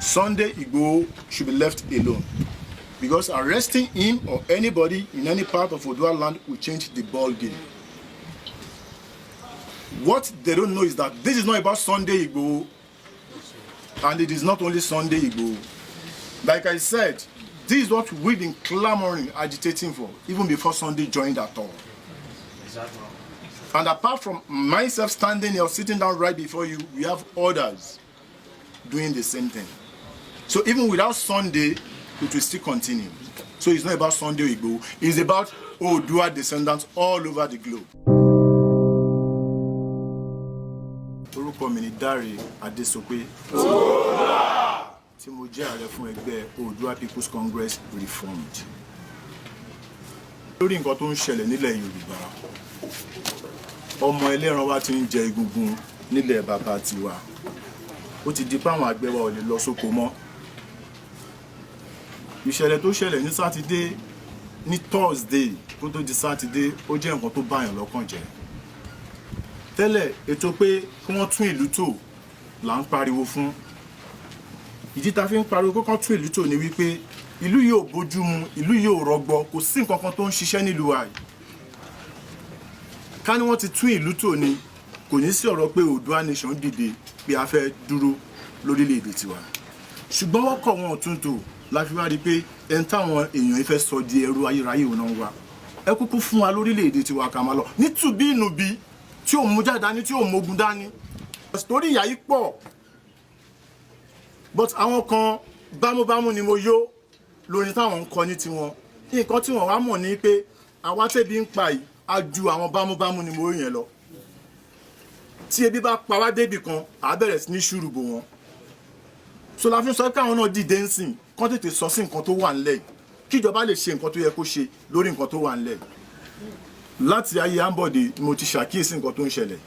Sunday Igboho should be left alone, because arresting him or anybody in any part of Oodua land will change the ball game. What they don't know is that this is not about Sunday Igboho, and it is not only Sunday Igboho. Like I said, this is what we've been clamoring, agitating for, even before Sunday joined at all. Exactly. And apart from myself standing here or sitting down right before you, we have others doing the same thing. So even without Sunday, it will still continue. So it's not about Sunday Igboho, it's about Oodua descendants all over the globe. Orúkọ mi ni Dáre Adésopé. Tí mo jẹ́ ààrẹ fún ẹgbẹ́ Oodua People's Congress Reformed. Lórí nǹkan tó ń ṣẹlẹ̀ nílẹ̀ Yorùbá, ọmọ ẹlẹ́ran wa ti ń jẹ egungun nílẹ̀ bàbá tiwa. Ó ti di pé àwọn àgbẹ̀ wa ò lè lọ sóko mọ́. Ìṣẹ̀lẹ̀ tó ṣẹlẹ̀ ní Sátidé, ní Thursday kó tó di Sátidé, ó jẹ́ nǹkan tó báyàn lọ́kàn jẹ́. Tẹ́lẹ̀ ètò pé kí wọ́n tún ìlú tò là ń pariwo fún. Ìdí tá fi ń pariwo pé kán tún ìlú tò ní wípé ìlú yìí ò bójú mu, ìlú yìí ò rọgbọ, kò sí nǹkan kan tó ń ṣiṣẹ́ nílùú wa yìí. Ká ní wọ́n ti tún ìlú tò ní, kò ní sí ọ̀rọ̀ pé Oodua nation dìde pé a fẹ́ dúró lórílẹ̀-èdè tiwa. Ṣùgbọ́n wọ́n kọ̀ wọn tún tò la fi wá rí pé ẹni táwọn èèyàn fẹ́ sọ di ẹrú ayérayé òun náà wá. Ẹ kúkú fún wa lórílẹ̀-èdè tiwa ká máa lọ nítubí ìnùbí tí ò mú jáde dání, tí ò mógun dání. Torí ìyà yìí pọ̀, but àwọn kan bámúbámú ni mo yó lórí táwọn ń kọ ní tiwọn. Nǹkan tí wọ́n wá mọ̀ ní pé àwa tẹ́bi ń pa yìí á ju àwọn bámúbámú ni mo yẹn lọ. Tí ebi bá pa wá débì kan, á bẹ̀rẹ̀ sí ní ṣùrùbò wọn. So la fi sọ pé àwọn náà dìde ń sìn, kán tètè sọ sí nǹkan tó wà ńlẹ̀ yìí, kíjọba lè ṣe nǹkan tó yẹ kó ṣe lórí nǹkan tó wà ńlẹ̀ yìí. Láti ayé Ambode mo ti ṣàkíyèsí nǹkan tó ń ṣẹlẹ̀.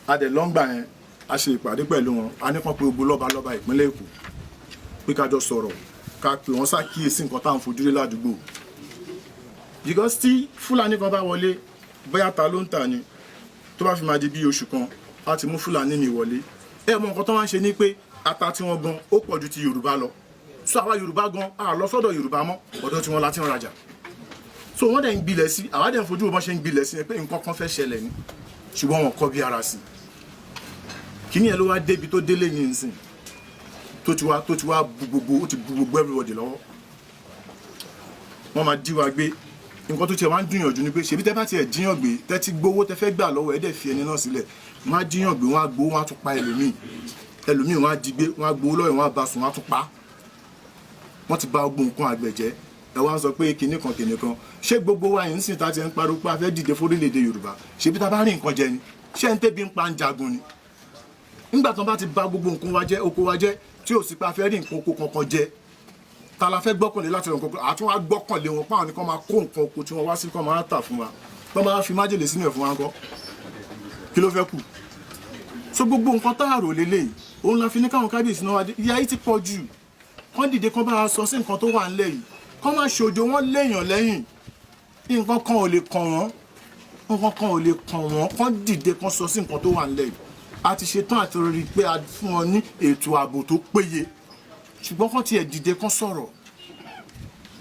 A dẹ̀ lọ́ngbà yẹn, a ṣe ìpàdé pẹ̀lú wọn, a ní kàn pé gbogbo lọ́balọ́ba ìpínlẹ̀ Èkó pé ká jọ sọ̀rọ̀, ká pè wọ́n ṣàkíyèsí nǹkan tá à ń fojú rí ládùúgbò. Because tí Fúlàní kan bá wọlé, bóyá ta ló ń tà ni, tó bá fi máa di bí oṣù kan, a ti mú Fúlàní mi wọlé. Ẹ mọ nǹkan tó máa ń ṣe ni pé ata tí wọ́n gan ó pọ̀ ju ti Yorùbá lọ. So àwa Yorùbá gan a lọ sọ́dọ̀ Yorùbá mọ́, ọ̀dọ̀ tí wọ́n la ti ń rajà. So wọ́n dẹ̀ ń gbilẹ̀ sí, àwa dẹ̀ ń fojú bọ́n ṣe ń gbilẹ̀ sí pé nǹkan kan fẹ́ ṣẹlẹ̀ ni, ṣùgbọ́n wọn kọ́ bí ara sí. Kíní ẹ̀ ló wá débi tó délé ní ìsìn tó ti wá bu gbogbo, ó ti bu gbogbo everybody lọ́wọ́. Wọ́n máa dí wa gbé. Nǹkan tó tiẹ̀ wá ń dùnyànjú ni pé ṣebí tẹ́ bá tiẹ̀ jíyàn gbé, tẹ́ ti gbowó tẹ́ fẹ́ gbà lọ́wọ́ ẹ̀ dẹ̀ fi ẹni náà sílẹ̀. Wọ́n á jíyàn gbé, wọ́n á gbowó, wọ́n á tún pa ẹlòmíì. Ẹlòmíì wọ́n á jí gbé, wọ́n á gbowó lọ́wọ́, wọ́n á bá sùn, wọ́n á tún pa. Wọ́n ti bà gbogbo nǹkan àgbẹ̀ jẹ́. Ẹ wá ń sọ pé kinní kan. Ṣé gbogbo wa yìí ń sìn tá ti ń pariwo pé a fẹ́ dìde fórílẹ̀-èdè Yorùbá? Ṣebí tá bá rí nǹkan jẹ ni? Ṣé ń tẹ́bi ń pa ń jagun ni? Nígbà tí wọ́n bá ti bà gbogbo nǹkan wa jẹ́, oko wa jẹ́, tí ò sí pé a fẹ́ rí nǹkan oko kankan jẹ, ta la fẹ́ gbọ́kànlé láti ràn kankan, àtún wá gbọ́kànlé wọn páwọn nìkan máa kó nǹkan oko tí wọ́n wá sí kán máa tà fún wa. Wọ́n máa fi májèlé sínú ẹ̀ fún wa ńkọ́. Kí ló fẹ́ kù? So gbogbo nǹkan tá a rò lélẹ̀, òun la fi ní káwọn kábíyèsí náà wá dé. Ìyà yìí ti pọ̀ jù. Kán dìde kán bá a sọ sí nǹkan tó wà ńlẹ̀ yìí. Kán máa ṣòjò wọn léèyàn lẹ́yìn. Nǹkan kan ò lè kàn wọ́n. Kán dìde kán sọ sí nǹkan tó wà ńlẹ̀ yìí. A ti ṣetán àti rí pé a fún wọn ní ètò ààbò tó péye. Ṣùgbọ́n kán tiẹ̀ dìde kán sọ̀rọ̀.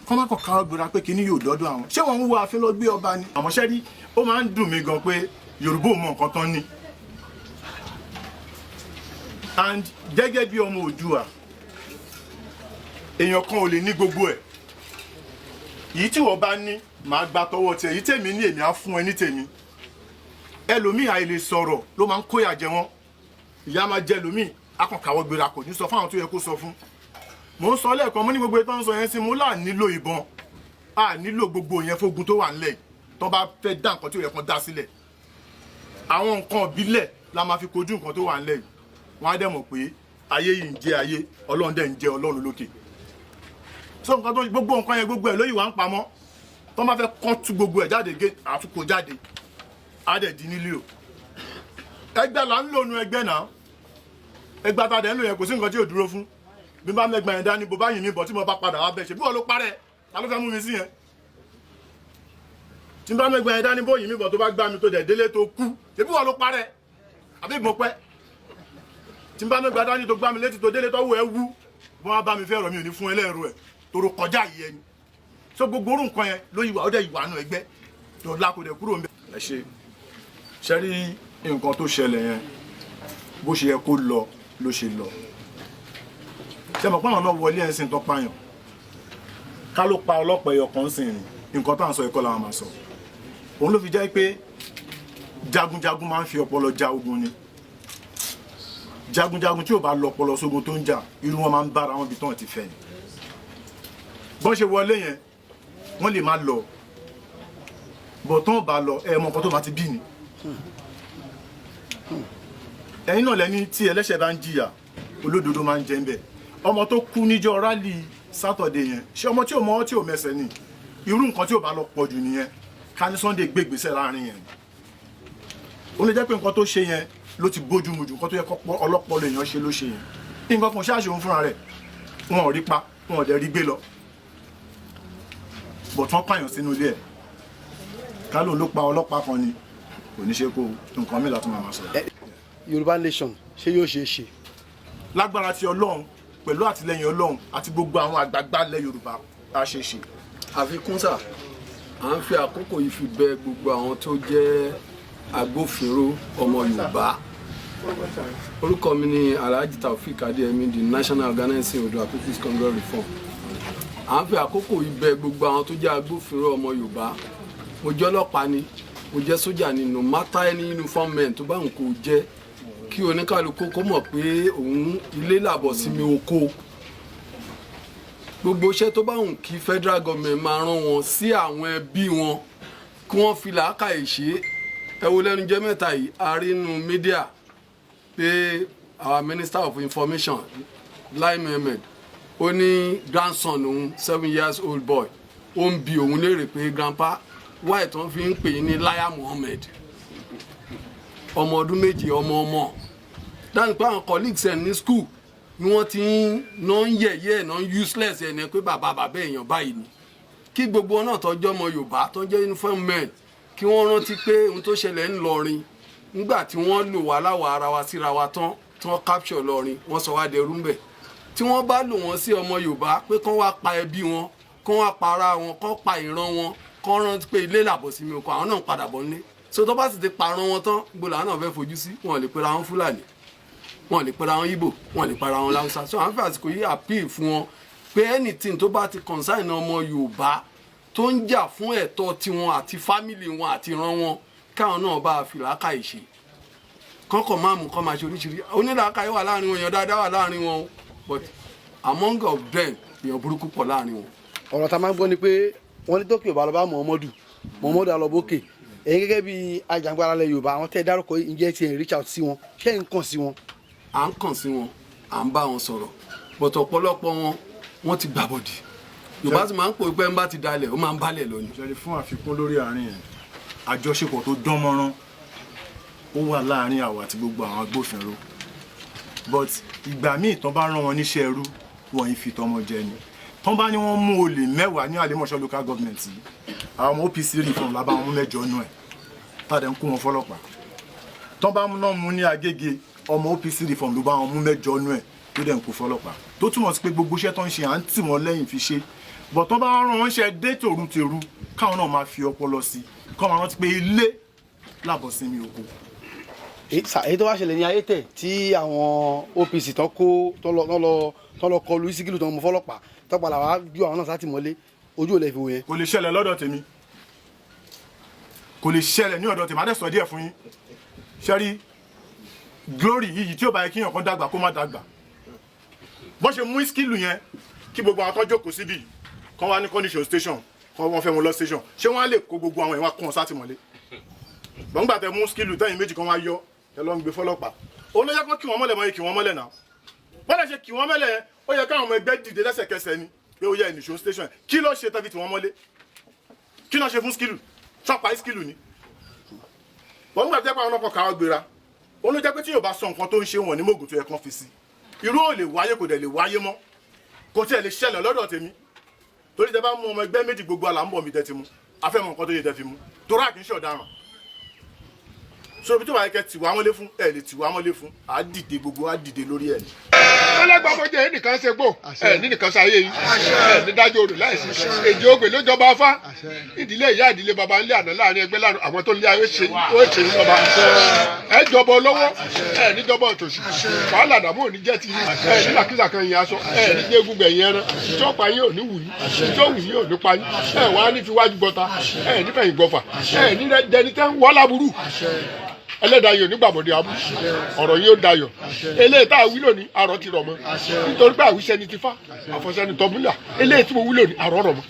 Kán má kàn káwọ́ gbéra pé kíní yóò dọ́dọ̀ àwọn. Ṣé wọ́n ń wo àfin lọ gbé ọba ni? Àmọ́ ṣẹ́ rí, ó máa ń dùn mí gan pé Yorùbá ò mọ nǹkan tán ní. And gẹ́gẹ́ bí ọmọ Oòduà, èèyàn kan ò lè ní gbogbo ẹ̀. Èyí tí wọ́n bá ní, màá gba tọwọ́ tiẹ̀. Èyí tèmi ní èmi á fún ẹ ní tèmi. Ẹlòmíì àìlè sọ̀rọ̀ ló máa ń kóyà jẹ wọ́n. Ìyá máa jẹ ẹlòmíì, á kàn káwọ́ gbéra kò ní sọ fún àwọn tó yẹ kó sọ fún. Mò ń sọ lẹ́ẹ̀kan, mo ní gbogbo ìtàn sọ yẹn sí, mo là nílò ìbọn. A nílò gbogbo yẹn fógun tó wà ńlẹ̀ tó bá fẹ́ dá nǹkan tí ó yẹ kán dá sílẹ̀. Àwọn nǹkan ìbílẹ̀ la máa fi kojú nǹkan tó wà ńlẹ̀ yìí. Wọ́n á dẹ̀ mọ̀ pé ayé yìí ń jẹ́ ayé, Ọlọ́run dẹ̀ ń jẹ́ Ọlọ́run lókè. So nǹkan tó gbogbo nǹkan yẹn gbogbo ẹ̀ lóyìí wá ń pamọ́. Tó bá fẹ́ kán tú gbogbo ẹ̀ jáde gé àtúkò jáde. Á dẹ̀ di nílé o. Ẹgbẹ́ là ń lò nu ẹgbẹ́ náà. Ẹgbẹ́ tá dẹ̀ ń lò yẹn kò sí nǹkan tí ò dúró fún. Bí bá mẹ́gbà yẹn dání, bó bá yìn mí bọ̀ tí mo bá padà wá bẹ̀ ṣe bí wọ́n ló parẹ́, ta ló fẹ́ mú mi sí yẹn? Tí bá mẹ́gbà yẹn dání bó yìn mí bọ̀ tó bá gbá mi tó dẹ̀ délé tó kú, ṣe bí wọ́n ló parẹ́, àbí mo pẹ́? tí n bá mẹ́gbàá dání tó gbá mi létí tó délé tó wù ẹ́ wú wọ́n bá mi fẹ́ rọ̀ mi ò ní fún ẹlẹ́rú ẹ̀ toro kọjá yìí ẹni so gbogbo orú nǹkan yẹn ló yíwà ó dẹ̀ ìwà nù ẹgbẹ́ tó lákòdẹ̀ kúrò ńbẹ̀. ẹ ṣe rí nǹkan tó ṣẹlẹ̀ yẹn bó ṣe yẹ kó lọ ló ṣe lọ ṣe mọ̀ pé àwọn náà wọlé ẹ̀sìn tó pààyàn ká ló pa ọlọ́pàá ẹyọ kan sìn ní nǹkan tá à ń sọ ẹ̀kọ́ làwọn máa sọ òun ló fi jẹ́ pé jagunjagun máa ń fi ọpọlọ ja ogun ni jagunjagun tí ò bá lọ ọpọlọ sógun tó ń jà irú wọn máa ń bára wọn bí tán ti fẹ́ ni bọ́n ṣe wọlé yẹn wọ́n lè má lọ bọ̀ tán ò bá lọ ẹ mọ nǹkan tó máa ti bí ni ẹ̀yin náà lẹ́ni tí ẹlẹ́ṣẹ̀ bá ń jìyà olódodo máa ń jẹ́ ń bẹ̀ ọmọ tó kú níjọ́ rálì sátọ̀dẹ̀ yẹn ṣé ọmọ tí ò mọ tí ò mẹsẹ̀ ni irú nǹkan tí ò bá lọ pọ̀ jù nìyẹn ká ní Sunday gbé ìgbésẹ̀ láàrin yẹn ó lè jẹ́ pé nǹkan tó ṣe yẹn ló ti bójú mu jù nǹkan tó yẹ kó ọlọ́pọ̀ lèèyàn ṣe ló ṣe yẹn nǹkan kan ṣáàṣì òun fúnra rẹ̀ wọn ò rí pa wọn ò dẹ̀ rí gbé lọ bọ̀ tí wọ́n pààyàn sínú ilé ẹ̀ ká lóun ló pa ọlọ́pàá kan ni kò ní ṣe kó nǹkan mìíràn tó máa sọ. Yorùbá nation ṣé yóò ṣe é ṣe. lágbára ti Ọlọ́run pẹ̀lú àtìlẹyìn Ọlọ́run àti gbogbo àwọn àgbààgbà ilẹ̀ Yorùbá a ṣe ṣe. àfikún sà à ń fi àkókò yìí fi bẹ̀ gbogbo àwọn tó jẹ́ agbófinró ọmọ Yorùbá orúkọ mi ni Alhaji Taofeek Adeyemi, the National Organizing Oodua People's Congress Reform. à ń fi àkókò yìí bẹ̀ gbogbo àwọn tó jẹ́ agbófinró ọmọ Yorùbá mo jẹ́ ọlọ́pàá ni mo jẹ́ sójà ni no matter any uniform men tó bá ń kó jẹ́ kí oníkàlùkù kó mọ̀ pé òun ilé làbọ̀ sí mi oko gbogbo iṣẹ́ tó bá ń kí federal government máa rán wọn sí àwọn ẹbí wọn kí wọ́n fi làákàyè ṣe ẹ wo lẹ́nu jẹ́ mẹ́ta yìí a rí inú mídíà pé our minister of information Lai Mohammed ó ní grandson òun 7 years old boy ó ń bi òun léèrè pé grandpa why tó ń fi ń pè é ní Lai Mohammed ọmọ ọdún méjì ọmọ dáhùn pé àwọn colleagues ẹ̀ ní school ni wọ́n ti ń yẹ̀yẹ́ ẹ̀ useless ẹ̀ ní pé bàbá èèyàn báyìí ni kí gbogbo náà tọ́jú ọmọ Yorùbá tó jẹ́ uniform men kí wọ́n rántí pé ohun tó ṣẹlẹ̀ ńlọrin nígbà tí wọ́n lò wá láwọ̀ ara wa síra wa tán tí wọ́n capture lọrin wọ́n sọ wá dẹrú ńbẹ̀ tí wọ́n bá lò wọ́n sí ọmọ Yorùbá pé kán wá pa ẹbí wọn kán wá pa ara wọn kán pa ìran wọn kán rántí pé ilé làbọ̀ sí mi oko àwọn náà ń padà bọ̀ nílé so tó bá sì ti parun wọn tán gbọ́dọ̀ àwọn náà fẹ́ fojú sí wọn lè pera wọn Fúlàní wọn lè pera wọn Ìgbò wọn lè pera wọn Láwùsá so àwọn fẹ́ àsìkò yìí appeal fún wọn pé anything tó bá ti concern ọmọ Yorùbá tó ń jà fún ẹ̀tọ́ tiwọn àti family wọn àti ìran wọn káwọn náà bá fi làákàyè ṣe kọ́kọ́ máa mú kọ́ máa ṣe oríṣiríṣi onílàákàyè wà láàrin wọn èèyàn dáadáa wà láàrin wọn but among of them èèyàn burúkú pọ̀ láàrin wọn. ọ̀rọ̀ tá a máa ń gbọ́ ni pé wọ́n ní tókè ọba lọ́ba Muhammadu alọ́bókè ẹ̀yin gẹ́gẹ́ bí ajàngbara ilẹ̀ Yorùbá àwọn tẹ́ ẹ dárúkọ ǹjẹ́ ti ẹ̀ reach out sí wọn ṣé ẹ̀ ń kàn sí wọn. à ń kàn sí wọn à ń bá wọn sọ̀rọ̀ but ọ̀pọ̀lọpọ̀ wọn ti gbàbọ̀dì Yorùbá sì máa ń pò pé ń bá ti dalẹ̀ ó máa ń balẹ̀ lọ ni. ìṣẹ̀lẹ̀ fún àfikún lórí àárín yẹn àjọṣepọ̀ tó dán mọ́rán ó wà láàárín àwa àti gbogbo àwọn agbófinró but ìgbà míì tán bá rán wọn níṣẹ́ ẹrú wọn yìí fi tọmọ jẹ ni tán bá ní wọ́n mú olè 10 ní Àlèmọ̀ṣọ́ local government yìí àwọn ọmọ OPC reform làbá wọn 8 nù ẹ̀ tàdé ń kó wọn fọlọ́pàá tán bá náà mú ní Agége ọmọ OPC reform ló bá wọn mú 8 nù ẹ̀ tó dẹ̀ ń kó fọlọ́pàá tó túmọ̀ sí pé gbogbo iṣẹ́ tó ń ṣe à ń tì wọ́n lẹ́yìn fi ṣe bọ̀ tán bá rán wọn ṣe dé tòrutèrú káwọn náà máa fi ọpọlọ sí kọ́ máa rántí pé ilé làbọ̀ sí mi oko. èyí tó wá ṣẹlẹ̀ ní Ayétẹ̀ tí àwọn OPC tán lọ kọlu Síkírù tán mú fọlọ́pàá tọ́pàlà wá ju àwọn náà sátìmọ́lé ojú ò lè fi wò yẹn. kò lè ṣẹlẹ̀ lọ́dọ̀ tèmi kò lè ṣẹlẹ̀ ní ọ̀dọ̀ tèmi á dẹ̀ sọ díẹ̀ fún yín ṣẹ́rí glory yìí tí ó bá yẹ kíyàn kan dàgbà kó má dàgbà bọ́n ṣe mú Síkírù yẹn kí gbogbo àwọn tó jókòó síbí kan wá ní condition station kan wọ́n fẹ́ wọn lọ station ṣé wọ́n á lè kó gbogbo àwọn ìwà kan sátìmọ́lé gbọ̀ngbà tẹ mú Síkírù tẹ́yìn méjì kan wá yọ ẹ lọ ń gbé fọlọ́pàá òun ló yẹ kó kí wọ́n mọ́lẹ̀ mọ́ kí wọ́n mọ́lẹ̀ náà bọ́dẹ̀ ṣe kí wọ́n mọ́lẹ̀ ó yẹ káwọn ọmọ ẹgbẹ́ dìde lẹ́sẹ̀kẹsẹ̀ ni pé ó yẹ ìnìṣó station kí ló ṣe tẹ́bi tí wọ́n mọ́lé kí ló ṣe fún Síkírù ṣọ́pàá Síkírù ni gbọ̀ngbà tẹ́ pé àwọn ọkọ̀ káwọ́ gbéra òun ló jẹ́ pé tí yóò bá sọ nǹkan tó ń ṣe wọn ní mògùn tó yẹ kán fi sí irú ò lè wáyé kò dẹ̀ lè wáyé mọ́ kò tiẹ̀ lè ṣẹlẹ̀ lọ́dọ̀ tèmi torí tẹ bá mú ọmọ ẹgbẹ́ méjì gbogbo àlà ń bọ̀ mi tẹ́ ti mú afẹ́mọ̀ nǹkan tó yẹ tẹ́ fi mú torí àkínṣe ọ̀daràn so ibi tó wà kẹ́ tì wá mọ́lé fún ẹ̀ lè tì wá mọ́lé fún á dìde gbogbo á dìde lórí ẹ̀ ni. ọlọ́gbàmọ̀jẹ̀ yìí nìkan ṣe gbò ẹ̀ ní nìkan ṣayé yìí ẹ̀ ní dájọ́ odò láìsí èjì ogbè ló jọba afá ìdílé ìyá ìdílé baba ńlẹ̀ àná láàrin ẹgbẹ́ láàrin àwọn tó ń lé ayé ṣe ní ọba ẹ̀ jọba olówó ẹ̀ níjọba òtòṣì wàhálà dàmú òní jẹ́ ti ẹ̀ ní làkìsà kan yẹn aṣọ ẹ̀ ní gbẹ́gun gbẹ̀yìn ẹran ìjọ pa yín ò ní wù yín ìjọ wù yín ò ní pa yín ẹ̀ wá ní fi wájú gbọ́ta ẹ̀ nífẹ̀yìn gbọ́fà ẹ̀ ní dẹni tẹ́ ń wọ́ láburú ẹlẹ́dàáyọ̀ nígbàbọ̀dé abú ọ̀rọ̀ yìí ó dayọ̀ eléyìí tá a wí lónìí àrọ̀ ti rọ̀ mọ́ nítorí pé àwíṣẹ́ni ti fá àfọ̀ṣẹ́ni tọ́múlà eléyìí tí mo wí lónìí àrọ̀ rọ̀ mọ́.